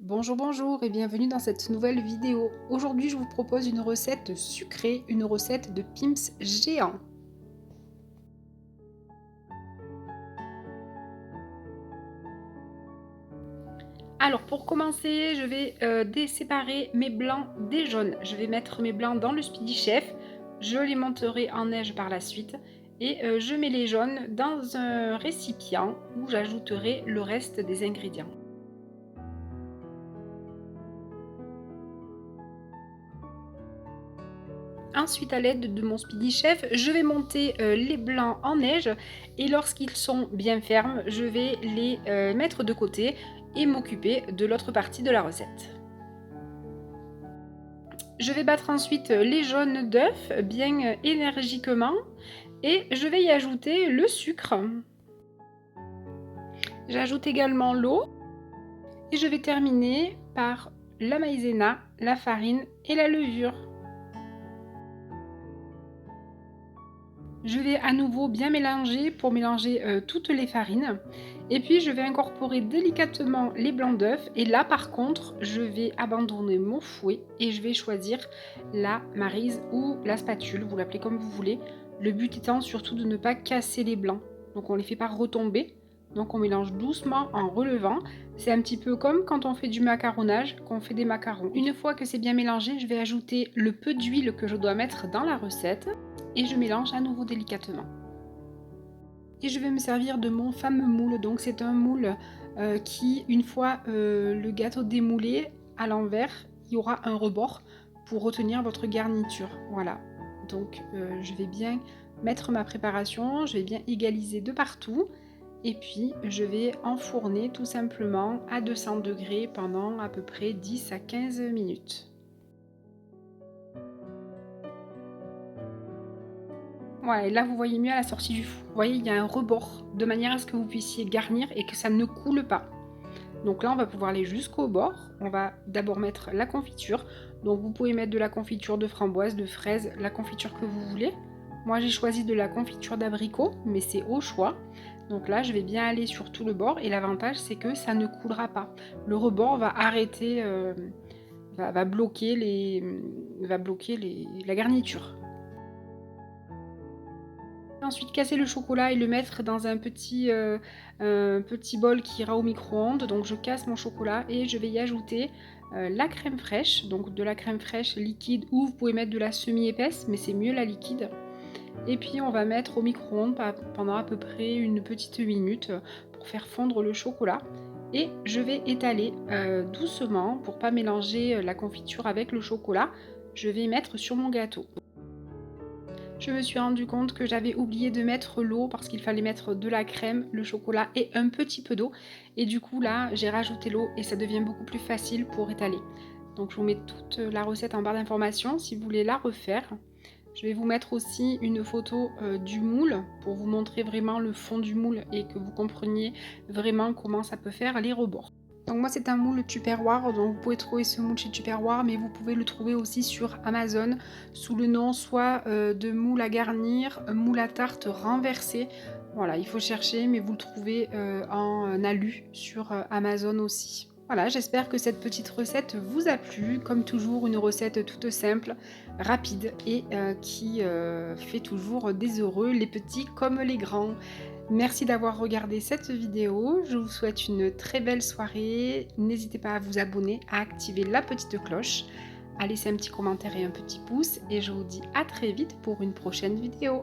Bonjour, bonjour et bienvenue dans cette nouvelle vidéo. Aujourd'hui, je vous propose une recette sucrée, une recette de Pim's géant. Alors pour commencer, je vais séparer mes blancs des jaunes. Je vais mettre mes blancs dans le Speedy Chef, je les monterai en neige par la suite et je mets les jaunes dans un récipient où j'ajouterai le reste des ingrédients. Ensuite, à l'aide de mon Speedy Chef, je vais monter les blancs en neige et lorsqu'ils sont bien fermes, je vais les mettre de côté et m'occuper de l'autre partie de la recette. Je vais battre ensuite les jaunes d'œufs bien énergiquement et je vais y ajouter le sucre. J'ajoute également l'eau et je vais terminer par la maïzena, la farine et la levure. Je vais à nouveau bien mélanger pour mélanger toutes les farines et puis je vais incorporer délicatement les blancs d'œufs et là par contre je vais abandonner mon fouet et je vais choisir la maryse ou la spatule, vous l'appelez comme vous voulez, le but étant surtout de ne pas casser les blancs, donc on ne les fait pas retomber, donc on mélange doucement en relevant. C'est un petit peu comme quand on fait du macaronnage, qu'on fait des macarons. Une fois que c'est bien mélangé, je vais ajouter le peu d'huile que je dois mettre dans la recette et je mélange à nouveau délicatement. Et je vais me servir de mon fameux moule. Donc c'est un moule qui, une fois le gâteau démoulé à l'envers, il y aura un rebord pour retenir votre garniture. Voilà. Donc je vais bien mettre ma préparation, je vais bien égaliser de partout. Et puis je vais enfourner tout simplement à 200 degrés pendant à peu près 10 à 15 minutes. Voilà, et là vous voyez mieux à la sortie du four. Vous voyez, il y a un rebord de manière à ce que vous puissiez garnir et que ça ne coule pas. Donc là, on va pouvoir aller jusqu'au bord. On va d'abord mettre la confiture. Donc vous pouvez mettre de la confiture de framboise, de fraise, la confiture que vous voulez. Moi, j'ai choisi de la confiture d'abricot, mais c'est au choix. Donc là, je vais bien aller sur tout le bord et l'avantage, c'est que ça ne coulera pas. Le rebord va arrêter, va bloquer la garniture. Ensuite, casser le chocolat et le mettre dans un petit bol qui ira au micro-ondes. Donc je casse mon chocolat et je vais y ajouter la crème fraîche, donc de la crème fraîche liquide ou vous pouvez mettre de la semi-épaisse, mais c'est mieux la liquide. Et puis on va mettre au micro-ondes pendant à peu près une petite minute pour faire fondre le chocolat. Et je vais étaler doucement pour pas mélanger la confiture avec le chocolat. Je vais mettre sur mon gâteau. Je me suis rendu compte que j'avais oublié de mettre l'eau parce qu'il fallait mettre de la crème, le chocolat et un petit peu d'eau. Et du coup là, j'ai rajouté l'eau et ça devient beaucoup plus facile pour étaler. Donc je vous mets toute la recette en barre d'informations si vous voulez la refaire. Je vais vous mettre aussi une photo du moule pour vous montrer vraiment le fond du moule et que vous compreniez vraiment comment ça peut faire les rebords. Donc moi c'est un moule Tupperware, donc vous pouvez trouver ce moule chez Tupperware, mais vous pouvez le trouver aussi sur Amazon sous le nom soit de moule à garnir, moule à tarte renversé. Voilà, il faut chercher, mais vous le trouvez en alu sur Amazon aussi. Voilà, j'espère que cette petite recette vous a plu. Comme toujours, une recette toute simple, rapide et qui fait toujours des heureux, les petits comme les grands. Merci d'avoir regardé cette vidéo, je vous souhaite une très belle soirée, n'hésitez pas à vous abonner, à activer la petite cloche, à laisser un petit commentaire et un petit pouce et je vous dis à très vite pour une prochaine vidéo.